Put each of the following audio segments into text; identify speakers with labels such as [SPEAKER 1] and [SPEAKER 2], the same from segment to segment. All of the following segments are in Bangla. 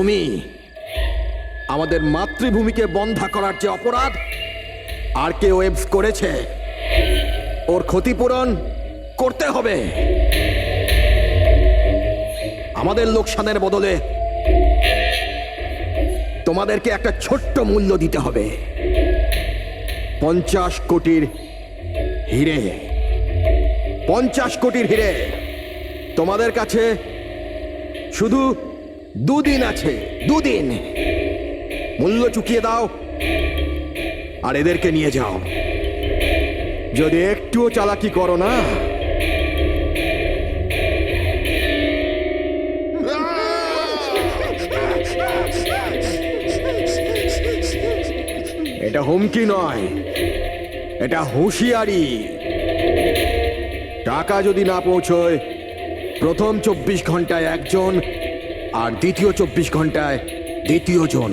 [SPEAKER 1] তুমি আমাদের মাতৃভূমিকে বন্ধা করার যে অপরাধ আর কে ওয়েবস করেছে, ওর ক্ষতিপূরণ করতে হবে। আমাদের লোকসানের বদলে তোমাদেরকে একটা ছোট্ট মূল্য দিতে হবে। 50 কোটির হিরে। 50 কোটির হিরে। তোমাদের কাছে শুধু 2 দিন আছে। 2 দিন মূল্য চুকিয়ে দাও আর এদেরকে নিয়ে যাও। যদি একটুও চালাকি করো না, এটা হুমকি নয়, এটা হুঁশিয়ারি। টাকা যদি না পৌঁছয়, প্রথম 24 ঘন্টায় একজন আর দ্বিতীয় 24 ঘন্টায় দ্বিতীয় জন।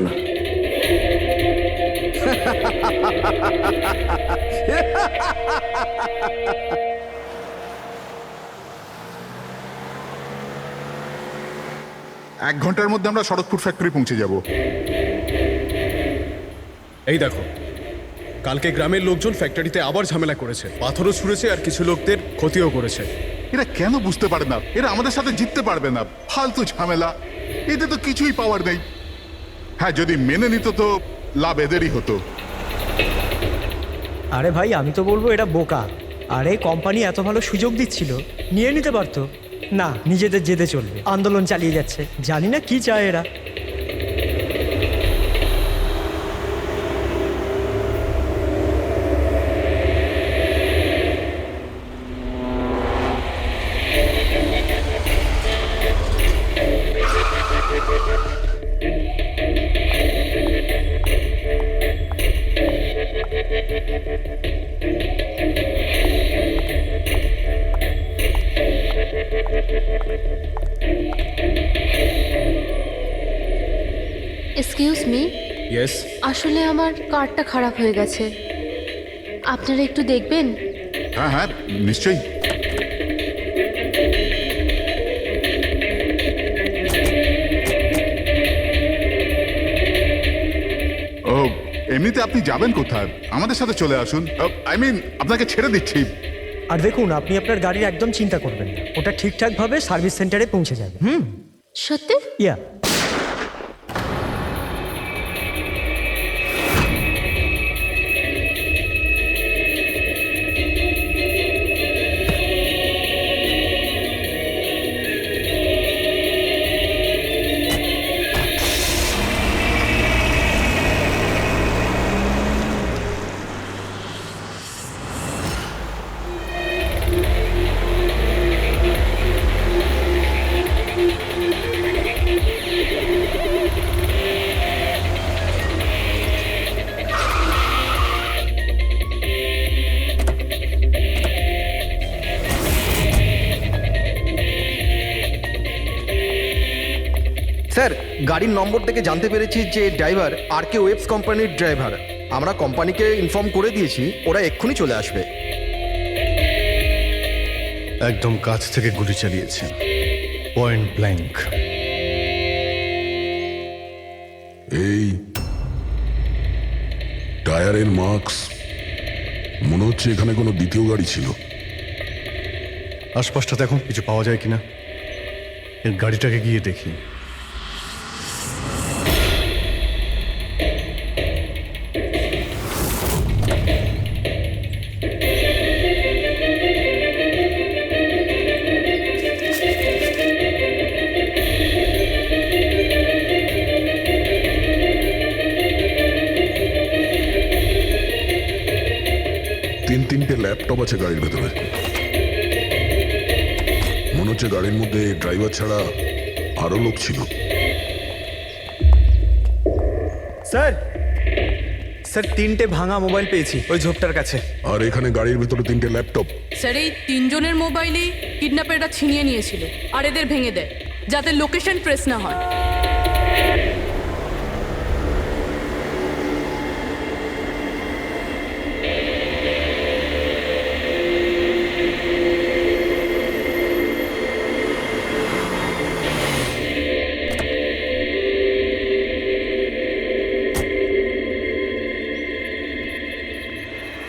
[SPEAKER 2] এক ঘন্টার মধ্যে আমরা শরৎপুর ফ্যাক্টরি পৌঁছে যাব।
[SPEAKER 3] এই দেখো, কালকে গ্রামের লোকজন ফ্যাক্টরিতে আবার ঝামেলা করেছে, পাথরও ছুঁড়েছে আর কিছু লোকদের ক্ষতিও করেছে।
[SPEAKER 2] এরা কেন বুঝতে পারে না এরা আমাদের সাথে জিততে পারবে না? ফালতু ঝামেলা, এতে তো কিছুই পাওয়ার নেই। হ্যাঁ, যদি মেনে নিত তো লাভ এদেরই হতো।
[SPEAKER 4] আরে ভাই, আমি তো বলবো এটা বোকা। আরে কোম্পানি এত ভালো সুযোগ দিচ্ছিল, নিয়ে নিতে পারতো। না, নিজেদের জেদে চলবে, আন্দোলন চালিয়ে যাচ্ছে। জানি না কি চায় এরা।
[SPEAKER 5] এক্সকিউজ মি,
[SPEAKER 3] ইয়েস,
[SPEAKER 5] আসলে আমার কার্ডটা খারাপ হয়ে গেছে, আপনারা একটু দেখবেন?
[SPEAKER 2] হ্যাঁ হ্যাঁ, নিশ্চয়ই। ও, এমনিতে আপনি যাবেন কোথায়? আমাদের সাথে চলে আসুন। আপনাকে ছেড়ে দিচ্ছি।
[SPEAKER 4] আর দেখুন, আপনি আপনার গাড়ির একদম চিন্তা করবেন না, ওটা ঠিকঠাকভাবে সার্ভিস সেন্টারে পৌঁছে যাবে।
[SPEAKER 5] সত্যি?
[SPEAKER 4] ইয়া।
[SPEAKER 1] স্যার, গাড়ির নম্বর থেকে জানতে পেরেছি যে ড্রাইভার আর কে ওয়েবস কোম্পানির ড্রাইভার। আমরা কোম্পানিকে ইনফর্ম করে দিয়েছি, ওরা এক্ষুনি চলে আসবে।
[SPEAKER 6] একদম কাছ থেকে গুলি চালিয়েছে, পয়েন্ট ব্ল্যাঙ্ক।
[SPEAKER 7] এই টায়ারের মার্কস, মনে হচ্ছে এখানে কোনো দ্বিতীয় গাড়ি ছিল।
[SPEAKER 6] আশপাশটা দেখুন, কিছু পাওয়া যায় কিনা। এর গাড়িটাকে গিয়ে দেখি।
[SPEAKER 7] তিনটে ল্যাপটপ আছে গাড়ির ভেতরে। মনে হচ্ছে গাড়ির মধ্যে ড্রাইভার ছাড়া আরো লোক ছিল।
[SPEAKER 8] স্যার, 3টে ভাঙা মোবাইল পেয়েছি ওই ঝোপটার কাছে।
[SPEAKER 7] আর এখানে গাড়ির ভেতরে 3টে ল্যাপটপ।
[SPEAKER 9] স্যার, এই 3 জনের মোবাইলই কিডন্যাপাররা ছিনিয়ে নিয়েছিল আর এদের ভেঙে দেয় যাতে লোকেশন ট্রেস না হয়।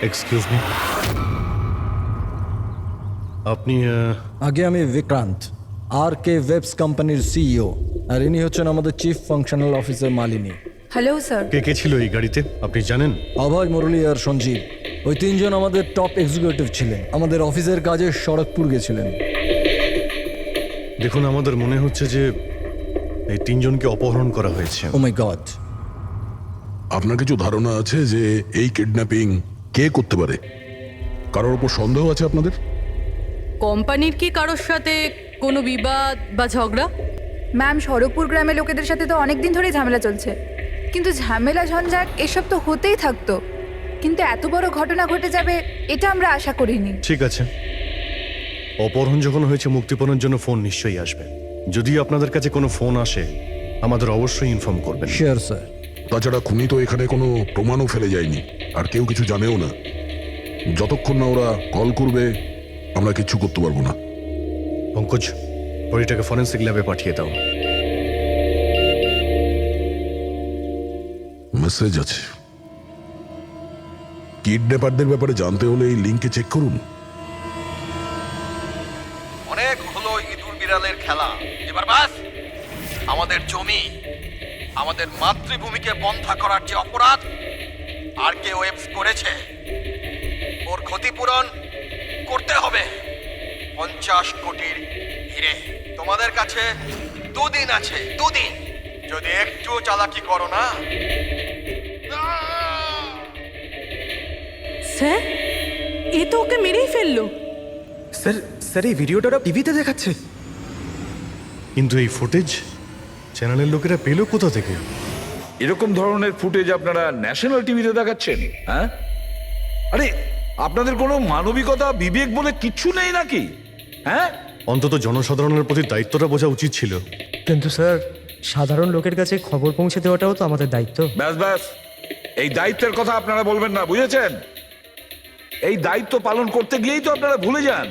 [SPEAKER 6] এক্সকিউজ মি, আপনি
[SPEAKER 10] আগে আমি বিক্রান্ত, আর কে ওয়েবস কোম্পানির সিইও, আর ইনি হচ্ছেন আমাদের chief functional officer Malini.
[SPEAKER 11] Hello sir.
[SPEAKER 6] কে কে ছিল এই গাড়িতে আপনি জানেন?
[SPEAKER 10] অভয়, মুরলী আর সঞ্জীব, ওই তিনজন আমাদের টপ এক্সিকিউটিভ ছিলেন। আমাদের অফিসের কাজে খড়গপুর গেছিলেন।
[SPEAKER 6] দেখুন, আমাদের মনে হচ্ছে যে এই তিনজনকে অপহরণ করা হয়েছে।
[SPEAKER 10] ও মাই গড।
[SPEAKER 7] আপনার কিছু ধারণা আছে যে এই কিডন্যাপিং কে করতে পারে? কারোর উপর সন্দেহ আছে আপনাদের?
[SPEAKER 9] কোম্পানির কি কারোর সাথে কোনো বিবাদ বা ঝগড়া?
[SPEAKER 11] ম্যাম, খড়গপুর গ্রামের লোকেদের সাথে তো অনেক দিন ধরেই ঝামেলা চলছে, কিন্তু ঝামেলা ঝঞ্ঝাট এসব তো হতেই থাকতো, কিন্তু এত বড় ঘটনা ঘটে যাবে এটা আমরা আশা করিনি।
[SPEAKER 6] ঠিক আছে, অপহরণ যখন হয়েছে, মুক্তিপণের জন্য ফোন নিশ্চয়ই আসবে। যদি আপনাদের কাছে কোনো ফোন আসে আমাদের অবশ্যই ইনফর্ম করবেন।
[SPEAKER 10] Sure sir.
[SPEAKER 7] তাছাড়া খুনি তো এখানে কোনো প্রমাণও ফেলে যায়নি, আর কেউ কিছু জানেও না। যতক্ষণ না ওরা কল করবে আমরা কিচ্ছু করতে পারবো না।
[SPEAKER 6] পঙ্কজ, বডিটাকে ফরেন্সিক ল্যাবে পাঠিয়ে দাও।
[SPEAKER 7] মেসেজ আছে। কিডন্যাপারদের ব্যাপারে জানতে হলে এই লিঙ্কে চেক করুন।
[SPEAKER 1] অনেক হলো ইঁদুর বিড়ালের খেলা, এবার বাস। আমাদের জমি, আমাদের মাতৃভূমিকে বন্ধা করার যে অপরাধ আর কে ওয়েবস করেছে, ওর ক্ষতিপূরণ করতে হবে 50 কোটির হিরে। তোমাদের কাছে 2 দিন আছে, 2 দিন। যদি একটু চালাকি করো না।
[SPEAKER 9] স্যার, এ তো ওকে মেরেই ফেললো।
[SPEAKER 8] স্যার স্যার এই ভিডিওটা ওরা টিভিতে দেখাচ্ছে।
[SPEAKER 6] কিন্তু এই ফুটেজ চ্যানেলের লোকেরা পেলো কোথা থেকে?
[SPEAKER 12] এরকম ধরনের ফুটেজ আপনারা ন্যাশনাল টিভিতে দেখাচ্ছেন? হ্যাঁ, আরে আপনাদের কোনো মানবিকতা বিবেক বলে কিচ্ছু নেই নাকি? হ্যাঁ,
[SPEAKER 6] অন্তত জনসাধারণের প্রতি দায়িত্বটা বোঝা উচিত ছিল।
[SPEAKER 4] কিন্তু স্যার, সাধারণ লোকের কাছে খবর পৌঁছে দেওয়াটাও তো আমাদের দায়িত্ব।
[SPEAKER 12] ব্যাস ব্যাস, এই দায়িত্বের কথা আপনারা বলবেন না, বুঝেছেন? এই দায়িত্ব পালন করতে গিয়েই তো আপনারা ভুলে যান।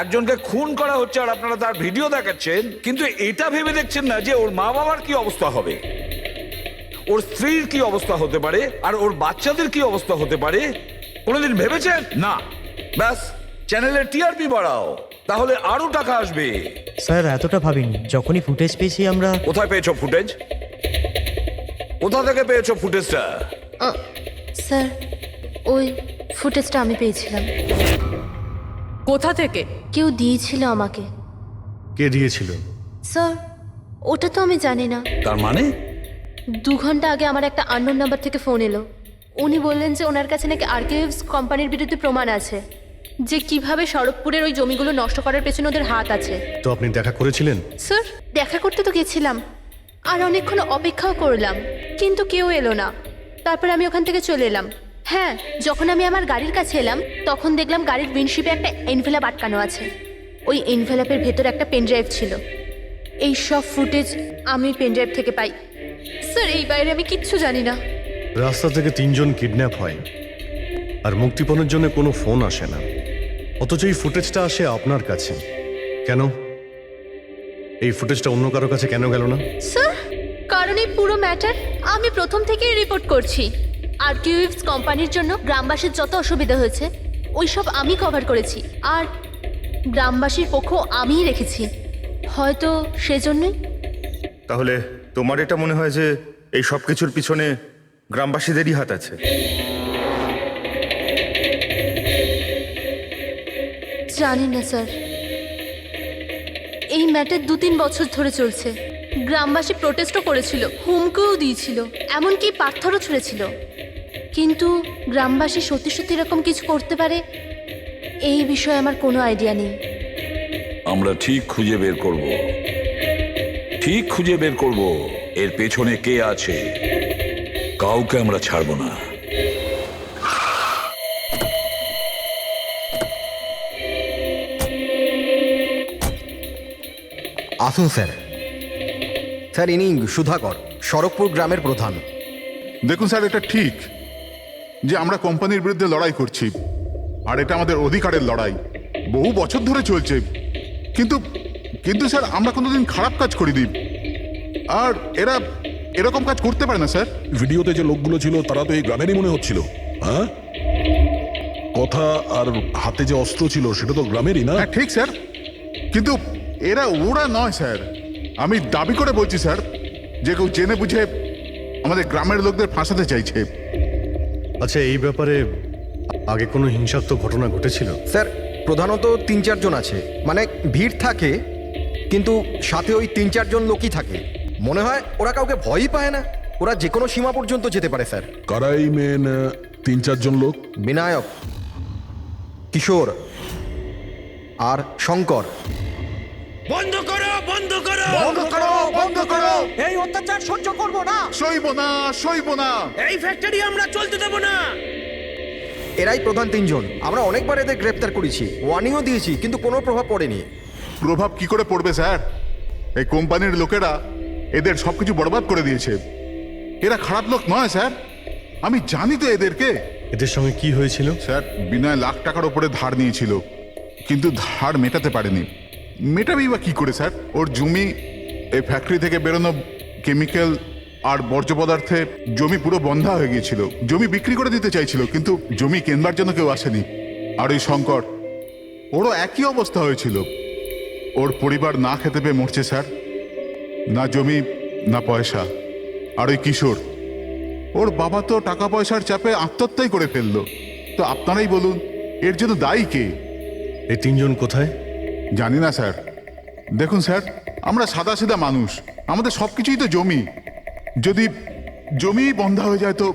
[SPEAKER 12] একজনকে খুন করা হচ্ছে আর আপনারা তার ভিডিও দেখাচ্ছেন, কিন্তু এটা ভেবে দেখছেন না যে ওর মা বাবার কি অবস্থা হবে, ওর স্ত্রীর কি অবস্থা হতে পারে, আর ওর বাচ্চাদের কি অবস্থা হতে পারে। কোনোদিন ভেবেছেন? না। ব্যাস, চ্যানেলের টিআরপি বাড়াও, তাহলে আরো টাকা আসবে।
[SPEAKER 4] স্যার, এতটা ভাবিনি। যখনই ফুটেজ পেয়েছি আমরা।
[SPEAKER 12] কোথায় পেয়েছো ফুটেজ? কোথা থেকে পেয়েছো ফুটেজটা?
[SPEAKER 5] স্যার, ওই ফুটেজটা আমি পেয়েছিলাম।
[SPEAKER 9] কোথা থেকে?
[SPEAKER 5] কেউ দিয়েছিল আমাকে।
[SPEAKER 6] কে দিয়েছিল?
[SPEAKER 5] স্যার, ওটা তো আমি জানি না।
[SPEAKER 12] তার মানে
[SPEAKER 5] 2 ঘন্টা আগে আমার একটা আননোন নাম্বার থেকে ফোন এলো। উনি বললেন যে ওনার কাছে নাকি আর্কাইভস কোম্পানির বিরুদ্ধে প্রমাণ আছে, যে কিভাবে খড়গপুরের ওই জমিগুলো নষ্ট করার পেছনে ওদের হাত আছে।
[SPEAKER 6] তো আপনি দেখা করেছিলেন?
[SPEAKER 5] স্যার, দেখা করতে তো গেছিলাম, আর অনেকক্ষণ অপেক্ষাও করলাম, কিন্তু কেউ এলো না। তারপর আমি ওখান থেকে চলে এলাম। হ্যাঁ, যখন আমি আমার গাড়ির কাছে এলাম তখন দেখলাম গাড়ির উইন্ডশিপে একটা এনভেলাপ আটকানো আছে। ওই এনভেলাপের ভেতর একটা পেনড্রাইভ ছিল। এই সব ফুটেজ আমি পেনড্রাইভ থেকে পাই। স্যার, এই বাইরে আমি কিচ্ছু জানি না।
[SPEAKER 6] রাস্তা থেকে 3 জন কিডন্যাপ হয় আর মুক্তিপণের জন্য কোনো ফোন আসে না, অথচ এই ফুটেজটা আসে আপনার কাছে। কেন এই ফুটেজটা অন্য কারো কাছে কেন গেল না?
[SPEAKER 5] স্যার, কারণ এই পুরো ম্যাটার আমি প্রথম থেকেই রিপোর্ট করছি। আর্কাইভস কোম্পানির জন্য গ্রামবাসীর যত অসুবিধা হয়েছে ওই সব আমি কভার করেছি, আর গ্রামবাসীর পক্ষ আমিই রেখেছি। হয়তো সেজন্যই।
[SPEAKER 8] তাহলে তোমার এটা মনে হয় যে এই সব কিছুর পিছনে গ্রামবাসীদেরই হাত আছে?
[SPEAKER 5] জানি না স্যার, এই ম্যাটার 2-3 বছর ধরে চলছে। গ্রামবাসী প্রোটেস্টও করেছিল, হুমকিও দিয়েছিল, এমনকি পাথরও ছুঁড়েছিল, কিন্তু গ্রামবাসী সত্যি সত্যি এরকম কিছু করতে পারে এই বিষয়ে আমার কোনো আইডিয়া নেই।
[SPEAKER 12] আমরা ঠিক খুঁজে বের করব, ঠিক খুঁজে বের করব এর পেছনে কে আছে। কাউকে আমরা ছাড়বো না।
[SPEAKER 1] আসুন স্যার। স্যার, ইনি সুধাকর, খড়গপুর গ্রামের প্রধান।
[SPEAKER 2] দেখুন স্যার, এটা ঠিক যে আমরা কোম্পানির বিরুদ্ধে লড়াই করছি, আর এটা আমাদের অধিকারের লড়াই, বহু বছর ধরে চলছে। কিন্তু কিন্তু স্যার, আমরা কোনোদিন খারাপ কাজ করিনি, আর এরা এরকম কাজ করতে পারে না স্যার।
[SPEAKER 7] ভিডিওতে যে লোকগুলো ছিল তারা তো এই গ্রামেরই মনে হচ্ছিল। হ্যাঁ, কথা আর হাতে যে অস্ত্র ছিল সেটা তো গ্রামেরই না?
[SPEAKER 2] হ্যাঁ ঠিক স্যার, কিন্তু ওরা নয় স্যার। আমি দাবি করে বলছি স্যার যে কেউ জেনে বুঝে আমাদের গ্রামের লোকদের ফাঁসাতে চাইছে।
[SPEAKER 6] আচ্ছা, এই ব্যাপারে আগে কোনো হিংসাত্মক ঘটনা ঘটেছিল?
[SPEAKER 8] স্যার প্রধানত 3-4 জন আছে, মানে ভিড় থাকে কিন্তু সাথে ওই 3-4 জন লোকই থাকে। মনে হয় ওরা কাউকে ভয়ই পায় না, ওরা যে কোনো সীমা পর্যন্ত যেতে পারে স্যার।
[SPEAKER 7] কারাই মেন 3-4 জন লোক?
[SPEAKER 8] বিনায়ক, কিশোর আর শঙ্কর।
[SPEAKER 4] বন্ধ করো বন্ধ করো
[SPEAKER 2] বন্ধ করো, বন্ধ করো,
[SPEAKER 4] এই অত্যাচার সহ্য করব না।
[SPEAKER 2] সইব না, সইব না।
[SPEAKER 4] এই ফ্যাক্টরি আমরা চলতে দেব না।
[SPEAKER 8] এরাই প্রধান 3 জন। আমরা অনেকবার এদের গ্রেপ্তার করেছি, ওয়ার্নিংও দিয়েছি, কিন্তু কোনো প্রভাব পড়েনি।
[SPEAKER 2] প্রভাব কি করে পড়বে স্যার? এই কোম্পানির লোকেরা এদের সবকিছু বরবাদ করে দিয়েছে। এরা খারাপ লোক নয় স্যার, আমি জানি তো এদেরকে।
[SPEAKER 6] এদের সঙ্গে কি হয়েছিল?
[SPEAKER 2] স্যার, বিনয় লাখ টাকার উপরে ধার নিয়েছিল, কিন্তু ধার মেটাতে পারেনি। মেটাবেই বা কি করে স্যার? ওর জমি, এই ফ্যাক্টরি থেকে বেরোনো কেমিক্যাল আর বর্জ্য পদার্থে জমি পুরো বন্ধা হয়ে গিয়েছিল। জমি বিক্রি করে দিতে চাইছিল, কিন্তু জমি কেনবার জন্য কেউ আসেনি। আর ওই শঙ্কর, ওরও একই অবস্থা হয়েছিল। ওর পরিবার না খেতে পেয়ে মরছে স্যার, না জমি না পয়সা। আর ওই কিশোর, ওর বাবা তো টাকা পয়সার চাপে আত্মহত্যাই করে ফেললো। তো আপনারাই বলুন, এর জন্য দায়ী কে?
[SPEAKER 6] এই 3 জন কোথায়?
[SPEAKER 2] জানি না স্যার। দেখুন স্যার, আমরা সাদাসিধা মানুষ, আমাদের সব কিছুই তো জমি। যদি জমি বন্ধা হয়ে যায় তো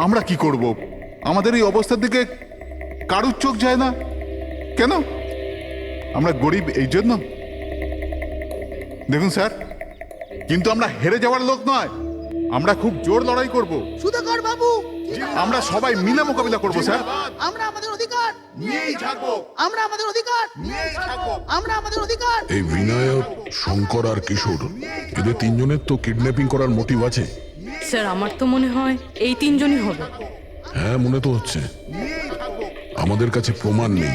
[SPEAKER 2] আমরা কি করব? আমাদের এই অবস্থার দিকে কারুর চোখ যায় না কেন? আমরা গরিব এই জন্য? দেখুন স্যার, কিন্তু আমরা হেরে যাওয়ার লোক নয়, আমরা খুব জোর লড়াই করব।
[SPEAKER 4] সুধাকর বাবু,
[SPEAKER 2] আমরা সবাই মিলে মোকাবিলা করব স্যার।
[SPEAKER 4] আমরা আমাদের অধিকার
[SPEAKER 2] নিয়েই থাকবো,
[SPEAKER 4] আমরা আমাদের অধিকার
[SPEAKER 2] নিয়েই থাকবো।
[SPEAKER 4] আমরা আমাদের অধিকার।
[SPEAKER 7] এই বিনায়ক, শঙ্কর আর কিশোর, এদের 3 জনের তো কিডন্যাপিং করার মোটিভ আছে।
[SPEAKER 9] স্যার আমার তো মনে হয় এই 3 জনই হবে।
[SPEAKER 7] হ্যাঁ, মনে তো হচ্ছে। আমাদের কাছে প্রমাণ নেই।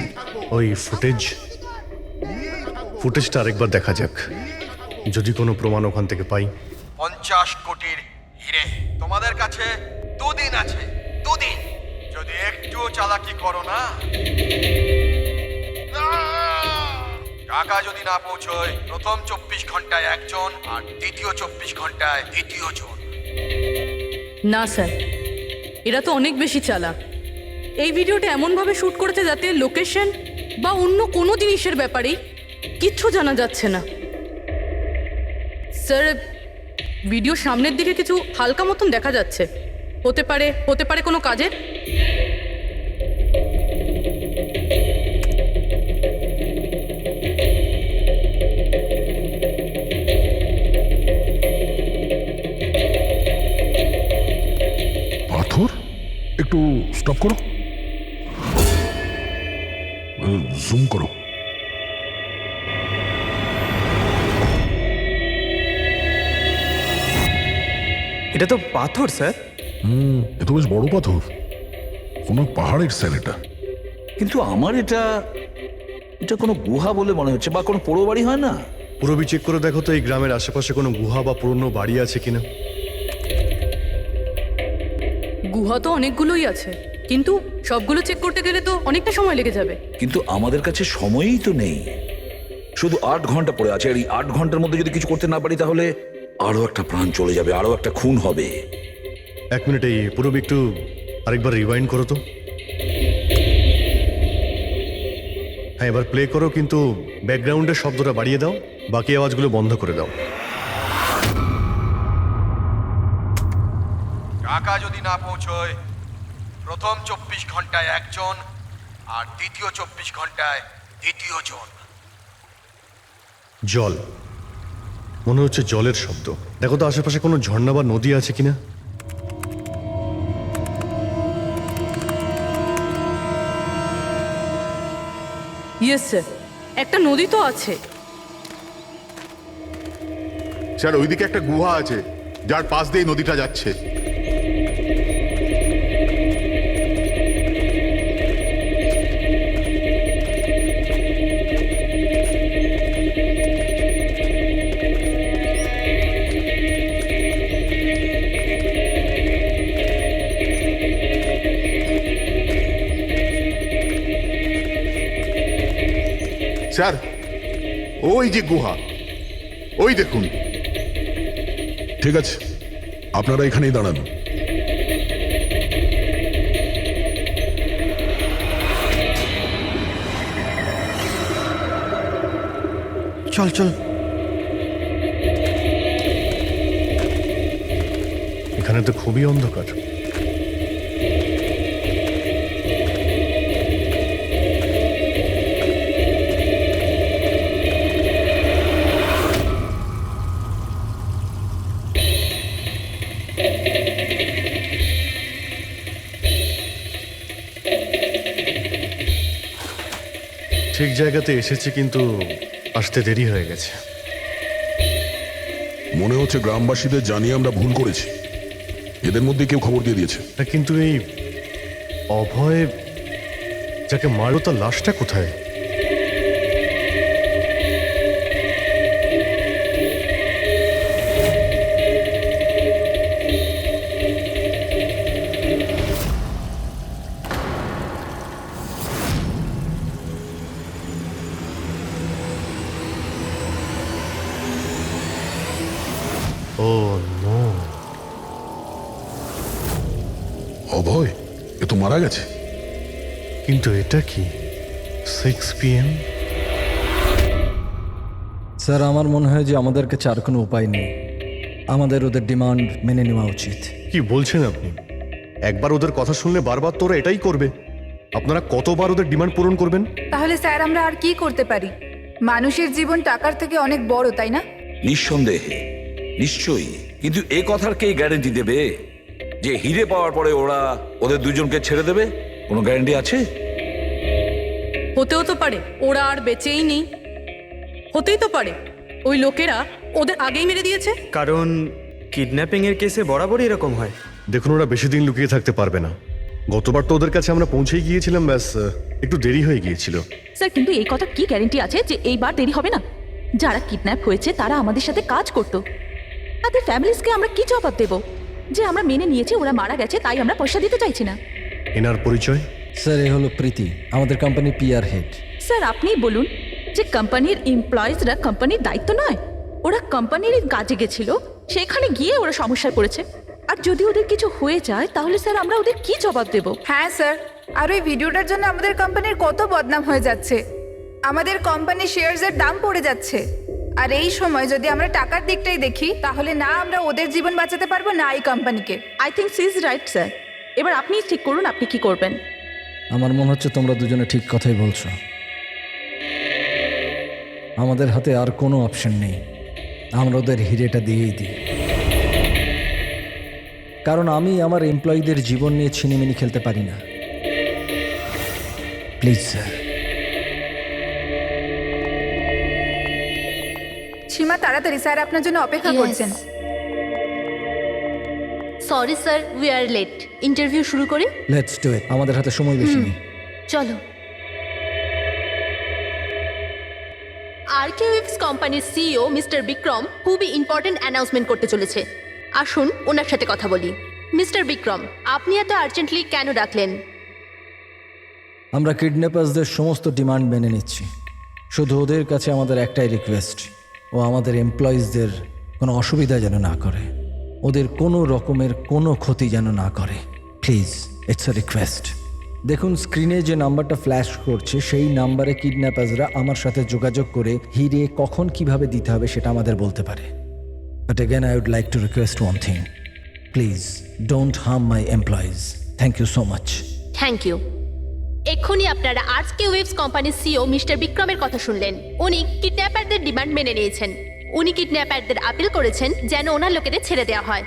[SPEAKER 6] ওই ফুটেজটা আরেকবার দেখা যাক, যদি কোনো প্রমাণ ওখান থেকে পাই।
[SPEAKER 1] 50 কোটির হিরে তোমাদের কাছে 2 দিন আছে, 2 দিন। যদি একটুও চালাকি করো না, টাকা যদি না পৌঁছয়, প্রথম 24 ঘন্টায় একজন আর দ্বিতীয় 24 ঘন্টায় দ্বিতীয় জন।
[SPEAKER 9] না স্যার, এরা তো অনেক বেশি চালাক। এই ভিডিওটা এমনভাবে শ্যুট করেছে যাতে লোকেশন বা অন্য কোনো জিনিসের ব্যাপারেই কিচ্ছু জানা যাচ্ছে না। স্যার, ভিডিও সামনের দিকে কিছু হালকা মতন দেখা যাচ্ছে। হতে পারে কোনো কাজের।
[SPEAKER 7] পাথর, একটু স্টপ করো, জুম করো।
[SPEAKER 8] এটা তো পাথর স্যার।
[SPEAKER 7] এ তো বেশ বড় পাথর, কোনো পাহাড়ের স্যার এটা।
[SPEAKER 12] কিন্তু আমার এটা কোনো গুহা বলে মনে হচ্ছে, বা কোনো পোড়ো বাড়ি হয় না?
[SPEAKER 6] পুরবি চেক করে দেখো তো এই গ্রামের আশেপাশে কোনো গুহা বা পুরনো বাড়ি আছে কিনা।
[SPEAKER 9] গুহা তো অনেকগুলোই আছে, কিন্তু সবগুলো চেক করতে গেলে তো অনেকটা সময় লেগে যাবে।
[SPEAKER 12] কিন্তু আমাদের কাছে সময়ই তো নেই, শুধু 8 ঘন্টা পড়ে আছে। আর এই 8 ঘন্টার মধ্যে যদি কিছু করতে না পারি, তাহলে আরো একটা প্রাণ চলে যাবে, আরো একটা খুন হবে।
[SPEAKER 6] 1 মিনিট, এই পুরবি একটু আরেকবার রিওয়াইন্ড করো তো। হ্যাঁ, এবার প্লে করো, কিন্তু ব্যাকগ্রাউন্ডের শব্দটা বাড়িয়ে দাও, বাকি আওয়াজগুলো বন্ধ করে দাও।
[SPEAKER 1] টাকা যদি না পৌঁছয়, প্রথম 24 ঘন্টায় একজন আর দ্বিতীয় 24 ঘন্টায় দ্বিতীয় জন।
[SPEAKER 6] জল, মনে হচ্ছে জলের শব্দ। দেখো তো আশেপাশে কোনো ঝর্ণা বা নদী আছে কিনা।
[SPEAKER 9] ইয়েস স্যার, একটা নদী তো আছে।
[SPEAKER 2] স্যার, ওইদিকে একটা গুহা আছে, যার পাশ দিয়ে নদীটা যাচ্ছে। স্যার ওই যে গুহা, ওই দেখুন।
[SPEAKER 7] ঠিক আছে, আপনারা এখানেই দাঁড়ান।
[SPEAKER 8] চল চল।
[SPEAKER 6] এখানে তো খুবই অন্ধকার। ঠিক জায়গাতে এসেছি, কিন্তু আসতে দেরি হয়ে গেছে।
[SPEAKER 7] মনে হচ্ছে গ্রামবাসীদের জানিয়ে আমরা ভুল করেছি। এদের মধ্যে কেউ খবর দিয়ে দিয়েছে।
[SPEAKER 6] কিন্তু এই অভয় যাকে মারলো তার লাশটা কোথায়? ও নো,
[SPEAKER 7] অভয় এ তো মারা গেছে।
[SPEAKER 6] কিন্তু এটা কি 6 PM?
[SPEAKER 10] স্যার আমার মনে হয় যে আমাদের কাছে আর কোনো উপায় নেই, আমাদের ওদের ডিমান্ড মেনে নেওয়া উচিত।
[SPEAKER 6] কি বলছেন আপনি? একবার ওদের কথা শুনলে বারবার তোরা এটাই করবে? আপনারা কতবার ওদের ডিমান্ড পূরণ করবেন?
[SPEAKER 11] তাহলে স্যার আমরা আর কি করতে পারি? মানুষের জীবন টাকার থেকে অনেক বড়, তাই না?
[SPEAKER 12] নিঃসন্দেহে, নিশ্চয়ই। কিন্তু এ কথার কে গ্যারেন্টি দেবে যে হিরে পাওয়ার পরে ওরা ওদের দুজনকে ছেড়ে দেবে? কোনো গ্যারেন্টি আছে?
[SPEAKER 9] হতেও তো পারে ওরা আর বেঁচেই নেই, হতেই তো পারে ওই লোকেরা ওদের আগেই মেরে দিয়েছে।
[SPEAKER 4] কারণ কিডন্যাপিং এর কেসে বরাবরই এরকম হয়।
[SPEAKER 6] দেখুন, ওরা বেশি দিন লুকিয়ে থাকতে পারবে না। গতবার তো ওদের কাছে আমরা পৌঁছেই গিয়েছিলাম, ব্যাস একটু দেরি হয়ে গিয়েছিল।
[SPEAKER 13] স্যার কিন্তু এই কথা কি গ্যারেন্টি আছে যে এইবার দেরি হবে না? যারা কিডন্যাপ হয়েছে তারা আমাদের সাথে কাজ করতো। তাদের ফ্যামিলিজকে আমরা কি জবাব দেব যে আমরা মেনে নিয়েছি ওরা মারা গেছে, তাই আমরা পয়সা দিতে চাইছি না?
[SPEAKER 6] এনার পরিচয়?
[SPEAKER 10] স্যার এ হলো প্রীতি, আমাদের কোম্পানির PR হেড।
[SPEAKER 13] স্যার আপনিই বলুন যে কোম্পানির এমপ্লয়িজরা কোম্পানির দায়িত্ব নয়? ওরা কোম্পানির কাজে গেছিল, সেখানে গিয়ে ওরা সমস্যায় পড়েছে। আর যদি ওদের কিছু হয়ে যায় তাহলে স্যার আমরা ওদের কি জবাব দেব?
[SPEAKER 11] হ্যাঁ স্যার, আর ওই ভিডিওটার জন্য আমাদের কোম্পানির কত বদনাম হয়ে যাচ্ছে। আমাদের কোম্পানির শেয়ারসের দাম পড়ে যাচ্ছে। আর এই সময় যদি আমরা টাকার দিকটাই দেখি, তাহলে না আমরা ওদের জীবন বাঁচাতে পারবো, না এই কোম্পানিকে।
[SPEAKER 13] I think she is right sir. এবার আপনি ঠিক করুন আপনি কি করবেন।
[SPEAKER 10] আমার মনে হচ্ছে তোমরা দুজনে ঠিক কথাই বলছো। আমাদের হাতে আর কোনো অপশন নেই, আমরা ওদের হিরেটা দিয়েই দিই। কারণ আমি আমার এমপ্লয়ীদের জীবন নিয়ে ছিনিমিনি খেলতে পারি না। Please sir.
[SPEAKER 11] সীমা তাড়াতাড়ি, স্যার আপনার জন্য অপেক্ষা করছেন।
[SPEAKER 5] Sorry sir, we are late. Interview শুরু করি?
[SPEAKER 10] লেটস ডু ইট, আমাদের হাতে সময় বেশি নেই।
[SPEAKER 5] চলো। আরকেওয়েভস কোম্পানির সিইও মিস্টার বিক্রম খুবই ইম্পর্টেন্ট অ্যানাউন্সমেন্ট করতে চলেছে। আসুন ওনার সাথে কথা বলি। মিস্টার বিক্রম, আপনি এত আর্জেন্টলি কেন ডাকলেন?
[SPEAKER 10] আমরা কিডন্যাপার্সদের সমস্ত ডিমান্ড মেনে নিচ্ছি, শুধু ওদের কাছে আমাদের একটাই রিকোয়েস্ট, ও আমাদের এমপ্লয়িজদের কোনো অসুবিধা যেন না করে, ওদের কোনো রকমের কোনো ক্ষতি যেন না করে। Please, it's a request. দেখুন স্ক্রিনে যে নাম্বারটা ফ্ল্যাশ করছে, সেই নাম্বারে কিডন্যাপার্সরা আমার সাথে যোগাযোগ করে হিরে কখন কিভাবে দিতে হবে সেটা আমাদের বলতে পারে। But again I would like to request one thing, please don't harm my employees. Thank you so much.
[SPEAKER 5] Thank you. এক্ষুনি আপনারা আরকেওয়েভস কোম্পানির সিইও মিস্টার বিক্রমের কথা শুনলেন। উনি কিডন্যাপারদের ডিমান্ড মেনে নিয়েছেন। উনি কিডন্যাপারদের আপিল করেছেন যেন ওনার লোকেদের ছেড়ে দেওয়া হয়।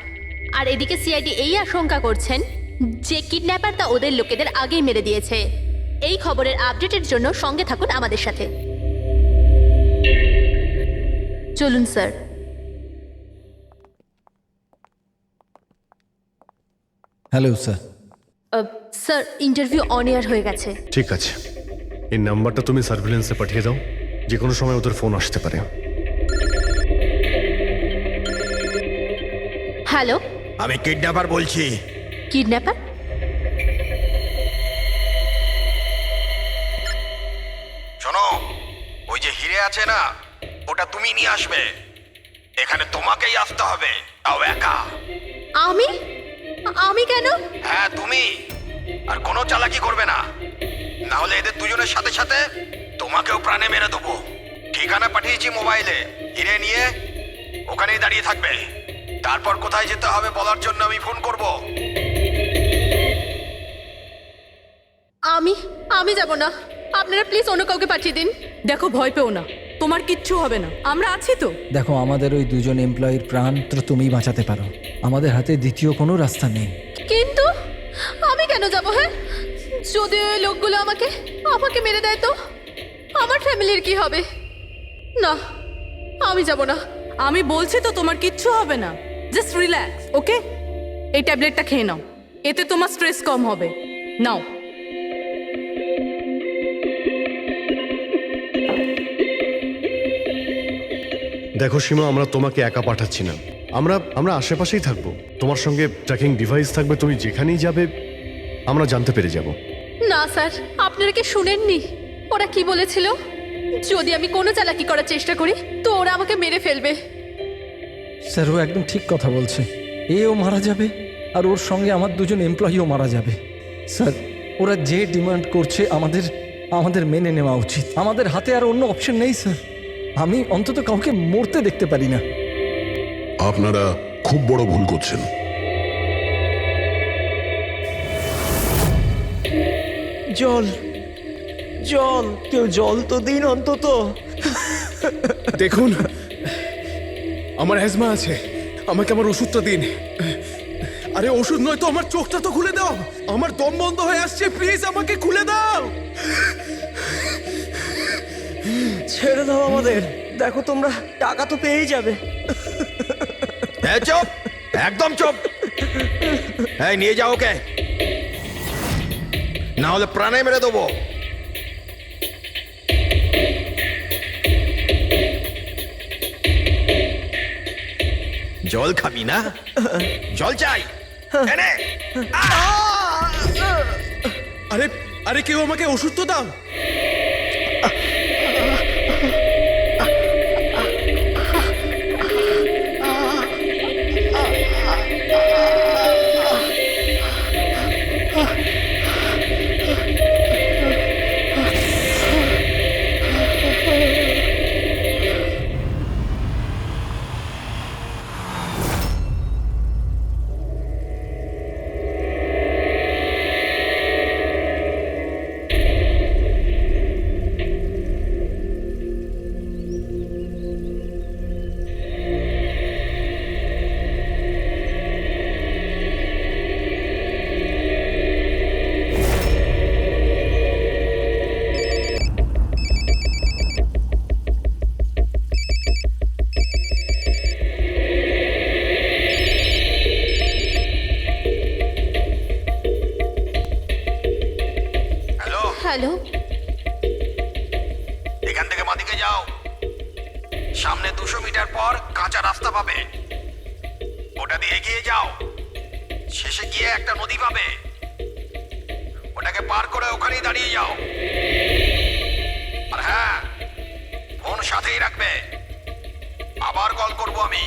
[SPEAKER 5] আর এদিকে সিআইডি এই আশঙ্কা করছেন যে কিডন্যাপারটা ওদের লোকেদের আগেই মেরে দিয়েছে। এই খবরের আপডেটের জন্য সঙ্গে থাকুন আমাদের সাথে। চলুন sir.
[SPEAKER 10] Hello sir.
[SPEAKER 5] Sir interview on air হয়ে গেছে।
[SPEAKER 6] ঠিক আছে, এই নাম্বারটা তুমি সার্ভিলেন্সে পাঠিয়ে দাও, যে কোনো সময় ওদের ফোন আসতে পারে।
[SPEAKER 5] হ্যালো,
[SPEAKER 8] আমি কিডন্যাপার বলছি।
[SPEAKER 5] কিডন্যাপার?
[SPEAKER 1] শোনো, ওই যে আছে না, ওটা তুমি নিয়ে আসবে। এখানে তোমাকেই আসতে হবে, তাও একা।
[SPEAKER 5] আমি আমি কেন?
[SPEAKER 1] হ্যাঁ তুমি। আর কোনো চালাকি করবে না, না হলে এদের দুজনের সাথে সাথে তোমাকেও প্রাণে মেরে দেবো। ঠিকানা পাঠিয়েছি মোবাইলে, হিরে নিয়ে ওখানেই দাঁড়িয়ে থাকবে। তারপর কোথায় যেতে হবে বলার জন্য আমি ফোন করব।
[SPEAKER 5] আমি যাব না, আপনারা প্লিজ অন্য কাউকে পাঠিয়ে দিন।
[SPEAKER 9] দেখো, ভয় পেও না, তোমার কিচ্ছু হবে না, আমরা আছি তো।
[SPEAKER 10] দেখো, আমাদের ওই দুজন এমপ্লয়ির প্রাণ তো তুমিই বাঁচাতে পারো। আমাদের হাতে দ্বিতীয় কোনো রাস্তা নেই।
[SPEAKER 5] কিন্তু আমি কেন যাব? হ্যাঁ, যদি ওই লোকগুলো আমাকে মেরে দেয় তো আমার ফ্যামিলির কি হবে? না, আমি যাব না।
[SPEAKER 9] আমি বলছি তো তোমার কিচ্ছু হবে না, জাস্ট রিল্যাক্স, ওকে? এই ট্যাবলেটটা খেয়ে নাও, এতে তোমার স্ট্রেস কম হবে। নাও।
[SPEAKER 6] দেখো সীমা, আমরা তোমাকে একা পাঠাচ্ছি না, আমরা আশেপাশেই থাকবো। তোমার সঙ্গে ট্র্যাকিং ডিভাইস থাকবে, তুমি যেখানেই যাবে আমরা জানতে পেরে যাব।
[SPEAKER 5] না স্যার, আপনারা কি শুনেননি ওরা কি বলেছিল? যদি আমি কোনো চালাকি করার চেষ্টা করি তো ওরা আমাকে মেরে ফেলবে।
[SPEAKER 10] স্যার, ও একদম ঠিক কথা বলছে। এও মারা যাবে আর ওর সঙ্গে আমার দুজন এমপ্লয়িও মারা যাবে। স্যার, ওরা যে ডিমান্ড করছে আমাদের মেনে নেওয়া উচিত। আমাদের হাতে আর অন্য অপশন নেই স্যার। আমি অন্তত কাউকে মরতে দেখতে পারি না।
[SPEAKER 7] আপনারা খুব বড় ভুল করছেন।
[SPEAKER 4] জল, কেউ জল তো দিন অন্তত।
[SPEAKER 3] দেখুন, আমার অ্যাজমা আছে, আমাকে আমার ওষুধটা দিন। আরে ওষুধ নয় তো, আমার চোখটা তো খুলে দাও, আমার দম বন্ধ হয়ে আসছে, প্লিজ আমাকে খুলে দাও।
[SPEAKER 4] ছেড়ে দাও আমাদের, দেখো তোমরা টাকা তো পেয়েই যাবে।
[SPEAKER 1] চুপ, একদম চুপ। এই নিয়ে যাও ওকে, না হলে প্রাণে মেরে দেবো। জল খাবি না? জল চাই, এনে।
[SPEAKER 3] আরে কেউ আমাকে ওষুধ তো দাও।
[SPEAKER 5] হ্যালো,
[SPEAKER 1] এখান থেকে বাঁদিকে যাও, সামনে 200 মিটার পর কাঁচা রাস্তা পাবে, ওটা দিয়ে এগিয়ে যাও। শেষে গিয়ে একটা নদী পাবে, ওটাকে পার করে ওখানেই দাঁড়িয়ে যাও। আর হ্যাঁ, ফোন সাথেই রাখবে, আবার কল করব আমি।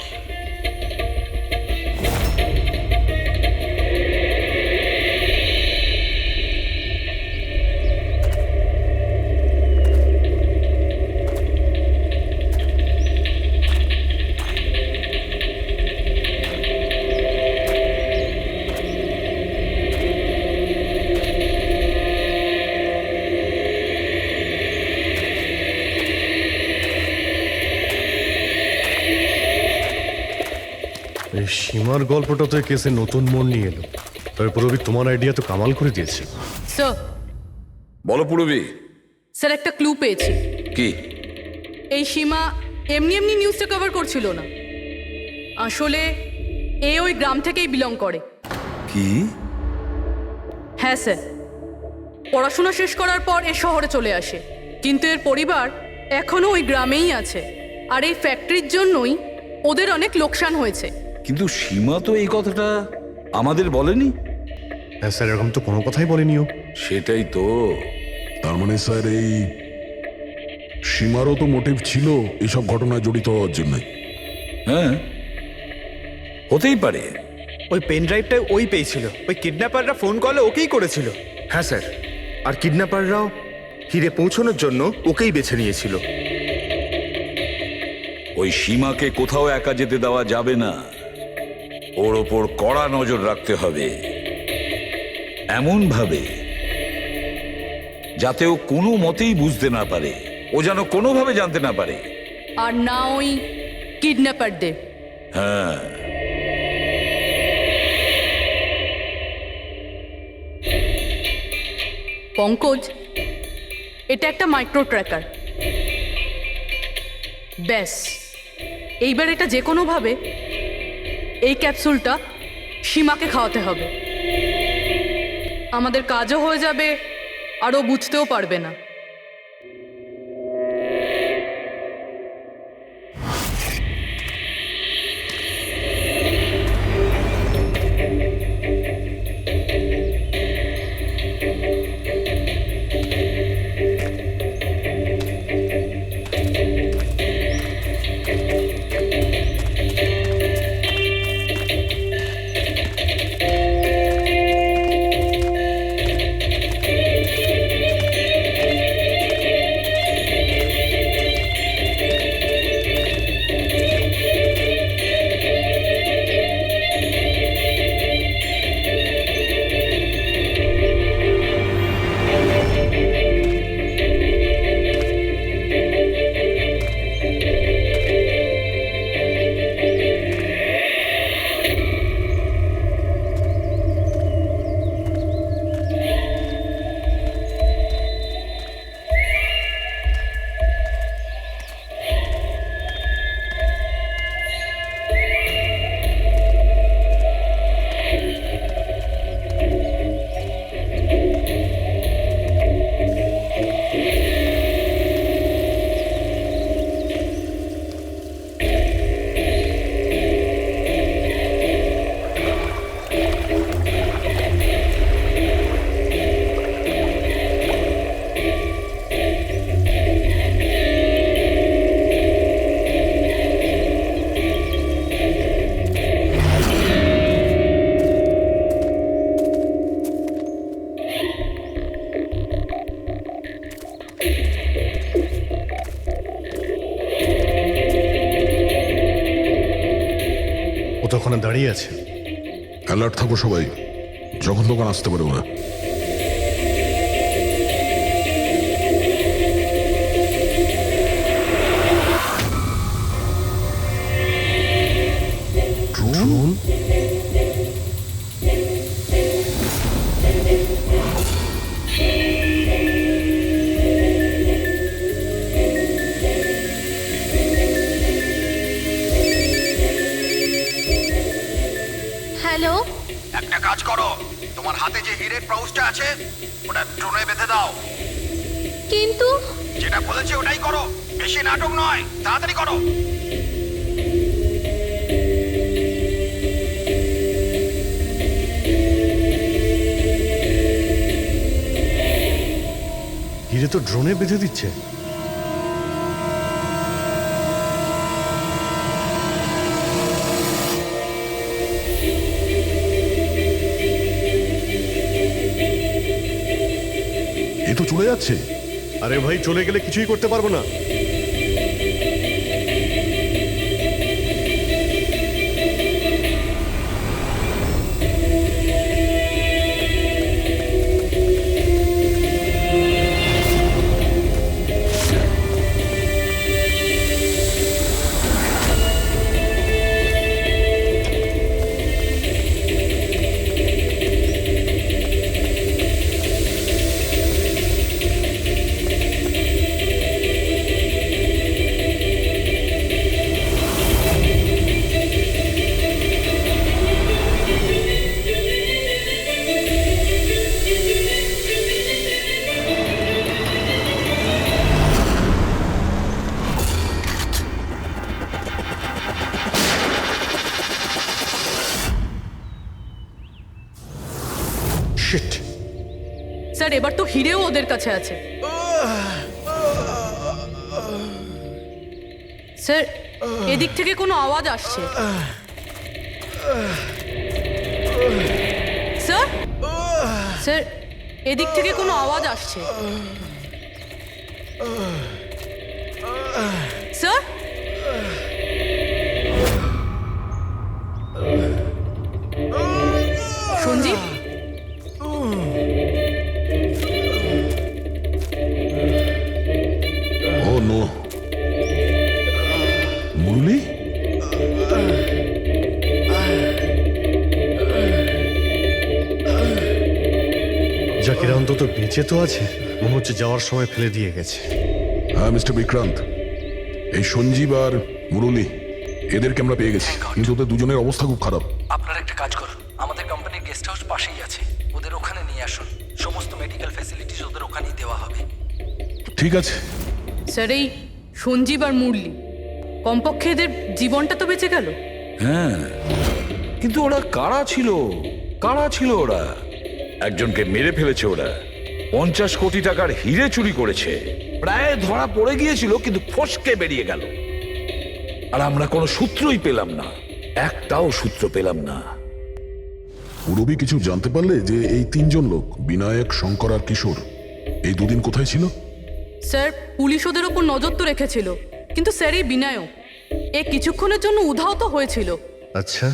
[SPEAKER 6] এই সীমার গল্পটা তো এই কেসে নতুন মোড় নিয়ে এলো। তবে পুরবি, তোমার আইডিয়া তো কামাল করে দিয়েছে।
[SPEAKER 9] স্যার,
[SPEAKER 12] বলো পুরবি।
[SPEAKER 9] স্যার, একটা ক্লু পেয়েছি।
[SPEAKER 12] কি?
[SPEAKER 9] এই সীমা এমনি নিউজটা কভার করছিল না, আসলে এ ওই গ্রাম থেকেই বিলং করে।
[SPEAKER 12] কি?
[SPEAKER 9] হ্যাঁ স্যার, পড়াশোনা শেষ করার পর এ শহরে চলে আসে, কিন্তু এর পরিবার এখনো ওই গ্রামেই আছে। আর এই ফ্যাক্টরির জন্যই ওদের অনেক লোকসান হয়েছে।
[SPEAKER 12] কিন্তু সীমা তো এই কথাটা আমাদের বলেনি।
[SPEAKER 6] হ্যাঁ স্যার, এরকম তো কোনো কথাই বলেনিও।
[SPEAKER 12] সেটাই তো।
[SPEAKER 7] তার মানে স্যার সীমারও তো মোটিভ ছিল এসব ঘটনায় জড়িত হওয়ার জন্য।
[SPEAKER 12] হ্যাঁ, হতেই পারে।
[SPEAKER 3] ওই পেন ড্রাইভটা ওই পেয়েছিল, ওই কিডন্যাপাররা ফোন কলে ওকেই করেছিল।
[SPEAKER 14] হ্যাঁ স্যার, আর কিডন্যাপাররাও হিরে পৌঁছানোর জন্য ওকেই বেছে নিয়েছিল।
[SPEAKER 12] ওই সীমাকে কোথাও একা যেতে দেওয়া যাবে না, ওর ওপর কড়া নজর রাখতে হবে, এমন ভাবে যাতে ও কোনো মতেই বুঝতে না পারে, ও যেন কোনোভাবে জানতে না পারে।
[SPEAKER 9] আর না ওই কিডন্যাপারদের।
[SPEAKER 12] হ্যাঁ,
[SPEAKER 9] পঙ্কজ, এটা একটা মাইক্রো ট্র্যাকার। ব্যাস, এইবার এটা যে কোনোভাবে এই ক্যাপসুলটা সীমাকে খাওয়াতে হবে। আমাদের কাজও হয়ে যাবে আর ও বুঝতেও পারবে না।
[SPEAKER 6] ও তো ওখানে দাঁড়িয়ে আছে।
[SPEAKER 7] অ্যালার্ট থাকো সবাই, যখন তখন আসতে পারে ওরা।
[SPEAKER 6] ড্রোন?
[SPEAKER 5] হ্যালো,
[SPEAKER 1] একটা কাজ করো, তোমার হাতে যে হিরের পাউচটা আছে ওটা ড্রোনে বেঁধে দাও।
[SPEAKER 5] কিন্তু
[SPEAKER 1] যেটা বলেছি ওটাই করো, বেশি নাটক নয়, তাড়াতাড়ি করো।
[SPEAKER 6] হিরে তো ড্রোনে বেঁধে দিচ্ছে।
[SPEAKER 7] এ তো চলে যাচ্ছে।
[SPEAKER 6] আরে ভাই, চলে গেলে কিছুই করতে পারবো না।
[SPEAKER 3] শিট।
[SPEAKER 9] স্যার, এবার তো হিরেও ওদের কাছে আছে। স্যার এদিক থেকে কোনো আওয়াজ আসছে। স্যার স্যার এদিক থেকে কোনো আওয়াজ আসছে। স্যার সঞ্জীব,
[SPEAKER 7] ও নো, মুরলি,
[SPEAKER 6] জাকির অন্তত বেঁচে তো আছে, মনে হচ্ছে যাওয়ার সময় ফেলে দিয়ে গেছে।
[SPEAKER 7] হ্যাঁ মিস্টার বিক্রান্ত, এই সঞ্জীব আর মুরলি এদেরকে আমরা পেয়ে গেছি, কিন্তু ওদের দুজনের অবস্থা খুব খারাপ।
[SPEAKER 10] আপনারা একটা কাজ করুন, আমাদের কোম্পানির গেস্ট হাউস পাশেই আছে, ওদের ওখানে নিয়ে আসুন। সমস্ত মেডিকেল ফ্যাসিলিটিস ওদের ওখানেই দেওয়া হবে।
[SPEAKER 7] ঠিক আছে।
[SPEAKER 9] স্যার এই সঞ্জীব আর মুরলি, কমপক্ষে এদের জীবনটা তো বেঁচে গেল।
[SPEAKER 12] হ্যাঁ, কিন্তু ওরা কারা ছিল? কারা ছিল ওরা? একজনকে মেরে ফেলেছে ওরা, 50 কোটি টাকার হিরে চুরি করেছে, প্রায় ধরা পড়ে গিয়েছিল কিন্তু ফসকে বেরিয়ে গেল। আর আমরা কোনো সূত্রই পেলাম না, একটাও সূত্র পেলাম না।
[SPEAKER 7] রবি কিছু জানতে পারলে যে এই তিনজন লোক বিনায়ক, শঙ্কর আর কিশোর এই দুদিন কোথায় ছিল?
[SPEAKER 9] স্যার পুলিশ ওদের ওপর নজর তো রেখেছিল, কিন্তু স্যার এই বিনায়ক এ কিছুক্ষণের জন্য উধাও তো হয়েছিল।
[SPEAKER 6] আচ্ছা,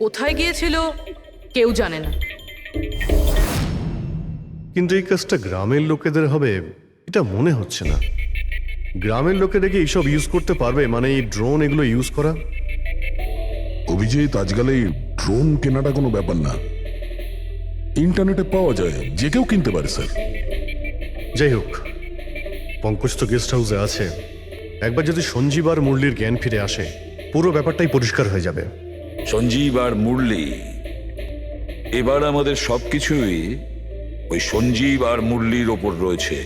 [SPEAKER 9] কোথায় গিয়েছিল কেউ জানে না।
[SPEAKER 6] কিন্তু এই কাজটা গ্রামের লোকেদের হবে এটা মনে হচ্ছে না। গ্রামের লোকেরা কি এইসব ইউজ করতে পারবে, মানে এই ড্রোন এগুলো ইউজ করা?
[SPEAKER 7] অভিজিৎ, আজকাল এই ড্রোন কেনাটা কোনো ব্যাপার না, ইন্টারনেটে পাওয়া যায়, যে কেউ কিনতে পারে স্যার।
[SPEAKER 6] যাই হোক, পঙ্কজ তো গেস্ট হাউসে আছে, একবার যদি সঞ্জীব আর মুরলির জ্ঞান ফিরে আসে পুরো ব্যাপারটাই পরিষ্কার হয়ে যাবে।
[SPEAKER 12] সঞ্জীব আর মুরলি, এবার আমাদের সবকিছুই ওই সঞ্জীব আর মুরলির ওপর রয়েছে।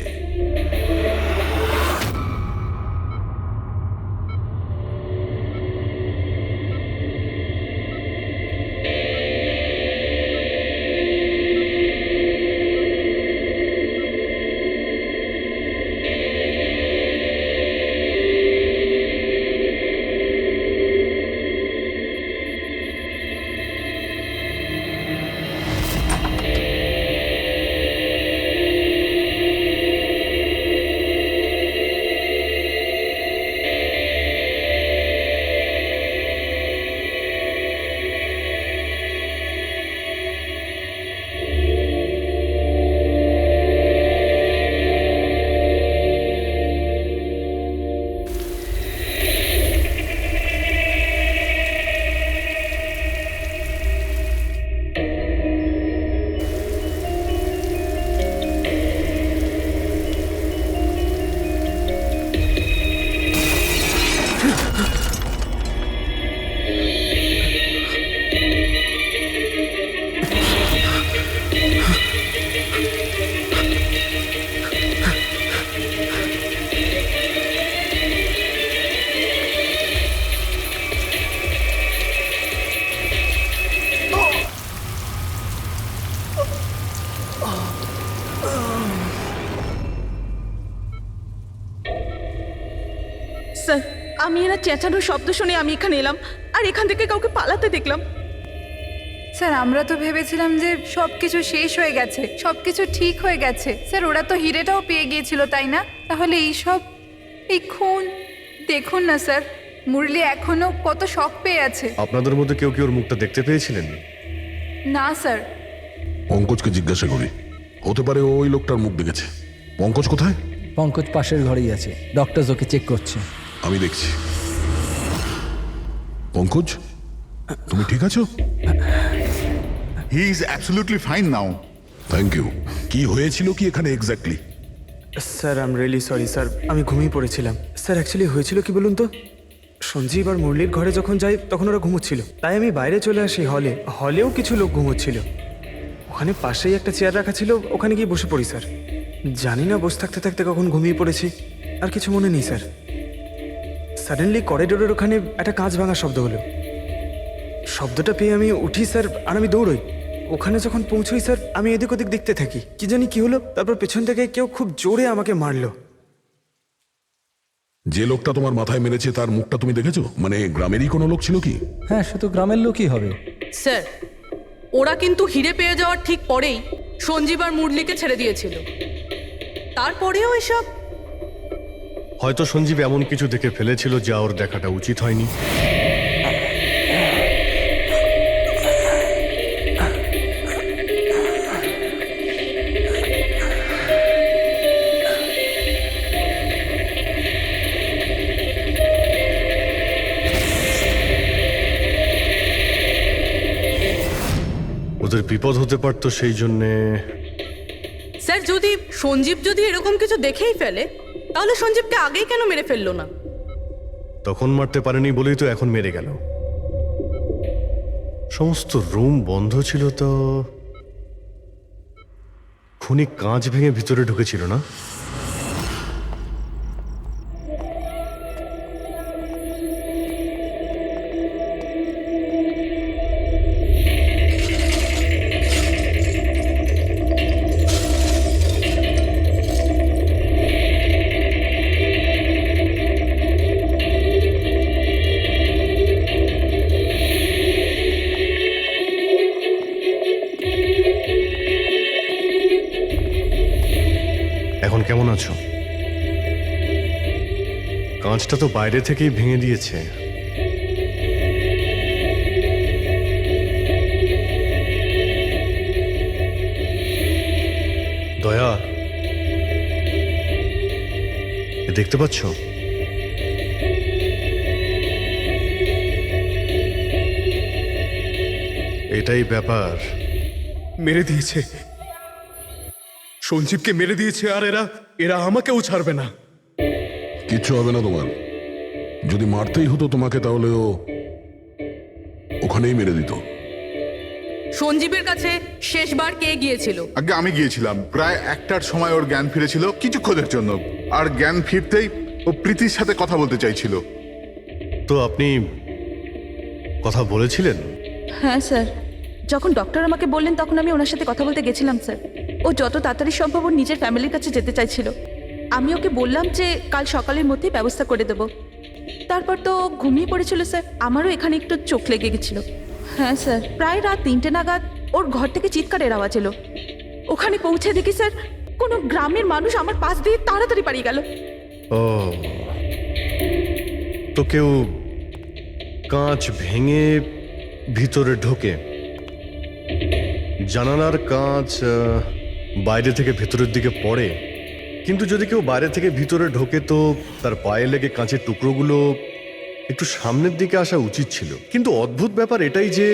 [SPEAKER 13] স্যার আমি এরা চেঁচানোর শব্দ শুনে আমি এখানে এলাম, আর এখান থেকে কাউকে পালাতে দেখলাম।
[SPEAKER 11] স্যার আমরা তো ভেবেছিলাম যে সব কিছু শেষ হয়ে গেছে, সব কিছু ঠিক হয়ে গেছে। স্যার ওরা তো হিরেটাও পেয়ে গিয়েছিল, তাই না? তাহলে এই সব, এই খুন, দেখুন না স্যার, মুরলি এখনো কত শক পেয়ে আছে।
[SPEAKER 6] আপনাদের মধ্যে কেউ কি ওর মুখটা দেখতে পেয়েছিলেন?
[SPEAKER 11] না স্যার।
[SPEAKER 7] পঙ্কজকে জিজ্ঞাসা করি, হতে পারে ওই লোকটার মুখ দেখেছে। পঙ্কজ কোথায়?
[SPEAKER 10] পঙ্কজ পাশের ঘরেই আছে, ডক্টর ওকে চেক করছে।
[SPEAKER 7] আমি দেখছি। পঙ্কজ, তুমি ঠিক আছো?
[SPEAKER 2] He is absolutely fine now.
[SPEAKER 7] Thank you. কি হয়েছিল কি এখানে exactly?
[SPEAKER 3] Sir I am really sorry sir, আমি ঘুমিয়ে পড়েছিলাম। স্যার অ্যাকচুয়ালি হয়েছিল কি বলুন তো, সঞ্জীব আর মুরলির ঘরে যখন যাই তখন ওরা ঘুমোচ্ছিল, তাই আমি বাইরে চলে আসি হলেও কিছু লোক ঘুমোচ্ছিল। ওখানে পাশেই একটা চেয়ার রাখা ছিল, ওখানে গিয়ে বসে পড়ি স্যার। জানি না বসে থাকতে থাকতে কখন ঘুমিয়ে পড়েছি, আর কিছু মনে নেই স্যার। সাডেনলি করিডোরের ওখানে একটা কাঁচ ভাঙার শব্দ হলো। শব্দটা পেয়ে আমি উঠি স্যার, আর আমি দৌড়ই। ওখানে যখন পৌঁছই স্যার, আমি এদিক ওদিক দেখতে থাকি, কি জানি কি হলো, তারপর পেছন থেকে কেউ খুব জোরে আমাকে মারলো।
[SPEAKER 7] যে লোকটা তোমার মাথায় মেরেছে তার মুখটা তুমি দেখেছো? মানে গ্রামেরই কোনো লোক ছিল কি?
[SPEAKER 10] হ্যাঁ, সে তো গ্রামের লোকই হবে।
[SPEAKER 9] স্যার, ওরা কিন্তু হিরে পেয়ে যাওয়ার ঠিক পরেই সঞ্জীব আর মুরলিকে ছেড়ে দিয়েছিল। তারপরেও এসব।
[SPEAKER 6] হয়তো সঞ্জীব এমন কিছু দেখে ফেলেছিল যা ওর দেখাটা উচিত হয়নি। ওদের বিপদ হতে পারতো, সেই জন্যে।
[SPEAKER 9] স্যার, সঞ্জীব যদি এরকম কিছু দেখেই ফেলে, তাহলে সঞ্জীবকে আগেই কেন মেরে ফেললো না?
[SPEAKER 6] তখন মারতে পারেনি বলেই তো এখন মেরে গেল। সমস্ত রুম বন্ধ ছিল তো খুনি কাঁচ ভেঙে ভিতরে ঢুকেছিল না? এখন কেমন আছো? কাঁচটা তো বাইরে থেকেই ভেঙে দিয়েছে। দয়া, এ দেখতে পাচ্ছ? এটাই ব্যাপার।
[SPEAKER 15] মেরে দিয়েছে, সঞ্জীবকে মেরে দিয়েছে, আর এরা আমাকেও ছাড়বে না।
[SPEAKER 7] কিচ্ছু হবে না তোমার। যদি মারতেই হতো তোমাকে, তাহলে ও ওখানেই মেরে দিত।
[SPEAKER 9] সঞ্জীবের কাছে শেষবার কে গিয়েছিল?
[SPEAKER 2] আগে আমি গিয়েছিলাম। প্রায় 1টার সময় ওর জ্ঞান ফিরেছিল, কিছুক্ষণের জন্য। আর জ্ঞান ফিরতেই ও প্রীতির সাথে কথা বলতে চাইছিল।
[SPEAKER 6] তো আপনি কথা বলেছিলেন?
[SPEAKER 13] হ্যাঁ স্যার, যখন ডক্টর আমাকে বললেন তখন আমি ওনার সাথে কথা বলতে গেছিলাম স্যার। ও যত তাড়াতাড়ি সম্ভব ওর নিজের ফ্যামিলির কাছে যেতে চাইছিল। আমি ওকে বললাম যে কাল সকালের মধ্যেই ব্যবস্থা করে দেব। তারপর তো ঘুমিয়ে পড়েছিল স্যার। আমারও এখানে একটু চোখ লেগে গেছিল। হ্যাঁ স্যার, প্রায় রাত 3টে নাগাদ ওর ঘর থেকে চিৎকারের আওয়াজ এলো। ওখানে পৌঁছে দেখি স্যার কোনো গ্রামের মানুষ আমার পাশ দিয়ে তাড়াতাড়ি পালিয়ে গেল।
[SPEAKER 6] ও, তো কেউ কাঁচ ভেঙে ভিতরে ঢোকে? জানালার কাঁচ বাইরে থেকে ভেতরের দিকে পড়ে, কিন্তু যদি কেউ বাইরে থেকে ভিতরে ঢোকে তো তার পায়ে লেগে কাঁচের টুকরোগুলো একটু সামনের দিকে আসা উচিত ছিল। কিন্তু অদ্ভুত ব্যাপার এটাই যে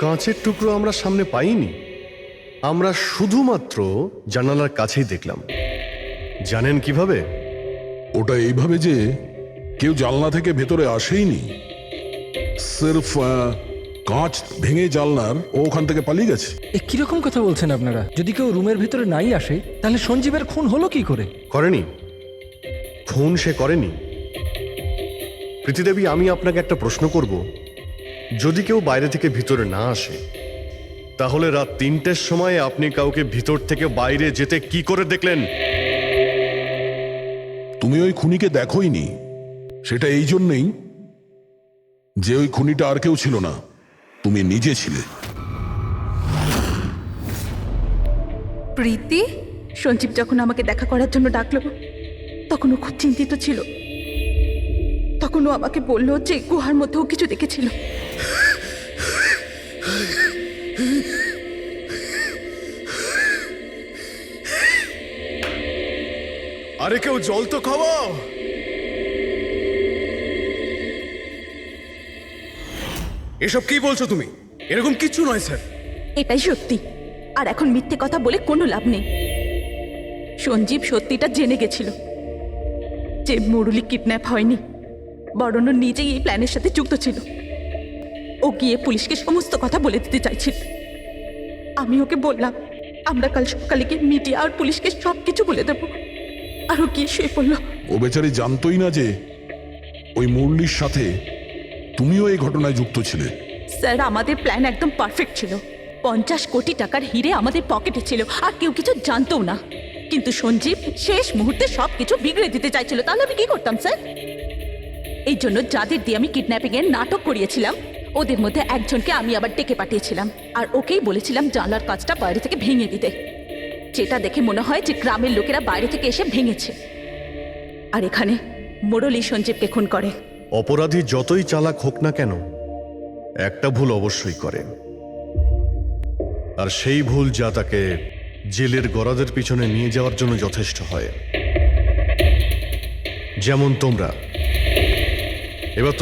[SPEAKER 6] কাঁচের টুকরো আমরা সামনে পাইনি। আমরা শুধুমাত্র জানালার কাছেই দেখলাম। জানেন কিভাবে?
[SPEAKER 7] ওটা এইভাবে যে কেউ জানলা থেকে ভেতরে আসেইনি, সির্ফ কাঁচ ভেঙে জানলার ও ওখান থেকে পালিয়ে গেছে।
[SPEAKER 10] এ কিরকম কথা বলছেন আপনারা? যদি কেউ রুমের ভিতরে নাই আসে, তাহলে সঞ্জীবের খুন হলো কি করে?
[SPEAKER 6] করেনি, খুন সে করেনি। প্রীতিদেবী, আমি আপনাকে একটা প্রশ্ন করব। যদি কেউ বাইরে থেকে ভিতরে না আসে, তাহলে রাত 3টের সময় আপনি কাউকে ভিতর থেকে বাইরে যেতে কি করে দেখলেন?
[SPEAKER 7] তুমি ওই খুনিকে দেখোইনি। সেটা এই জন্যেই যে ওই খুনিটা আর কেউ ছিল না, তুমি নিজে ছিলে।
[SPEAKER 5] প্রীতি?
[SPEAKER 13] সঞ্জীব যখন আমাকে দেখা করার জন্য ডাকলো তখন ও খুব চিন্তিত ছিল। তখন ও আমাকে বলল যে গুহার মধ্যেও কিছু দেখেছিল।
[SPEAKER 15] আরে কেউ জল তো খাওয়াও। এসব কি বলছো তুমি? এরকম কিচ্ছু নয় স্যার।
[SPEAKER 13] এটাই সত্যি, আর এখন মিথ্যে কথা বলে কোনো লাভ নেই। সঞ্জীব সত্যিটা জেনে গেছিল যে মুরলি কিডন্যাপ হয়নি, বরং ও নিজেই এই প্ল্যানের সাথে যুক্ত ছিল। ও গিয়ে পুলিশকে সমস্ত কথা বলে দিতে চাইছিল। আমি ওকে বললাম আমরা কাল সকালে গিয়ে মিডিয়া আর পুলিশকে সব কিছু বলে দেবো। আর ও গিয়ে শুয়ে পড়লো।
[SPEAKER 7] ও বেচারি জানতোই না যে ওই মুরলির সাথে তুমিও এই ঘটনায় যুক্ত ছিলে।
[SPEAKER 13] স্যার, আমাদের প্ল্যান একদম পারফেক্ট ছিল। 50 কোটি টাকার হিরে আমাদের পকেটে ছিল, আর কেউ কিছু জানতো না। কিন্তু সঞ্জীব শেষ মুহূর্তে সবকিছু বিগড়ে দিতে চাইছিল, তাহলে আমি কি করতাম স্যার? এই জন্য যাদের দিয়ে আমি কিডন্যাপিং এর নাটক করিয়েছিলাম ওদের মধ্যে একজনকে আমি আবার ডেকে পাঠিয়েছিলাম, আর ওকেই বলেছিলাম জানলার কাজটা বাইরে থেকে ভেঙে দিতে, যেটা দেখে মনে হয় যে গ্রামের লোকেরা বাইরে থেকে এসে ভেঙেছে। আর এখানে মুরলী সঞ্জীবকে খুন করে।
[SPEAKER 6] অপরাধী যতই চালাক হোক না কেন, একটা ভুল অবশ্যই করে, আর সেই ভুল যা তাকে জেলের গরাদের পিছনে নিয়ে যাওয়ার জন্য যথেষ্ট হয়। যেমন তোমরা। এবার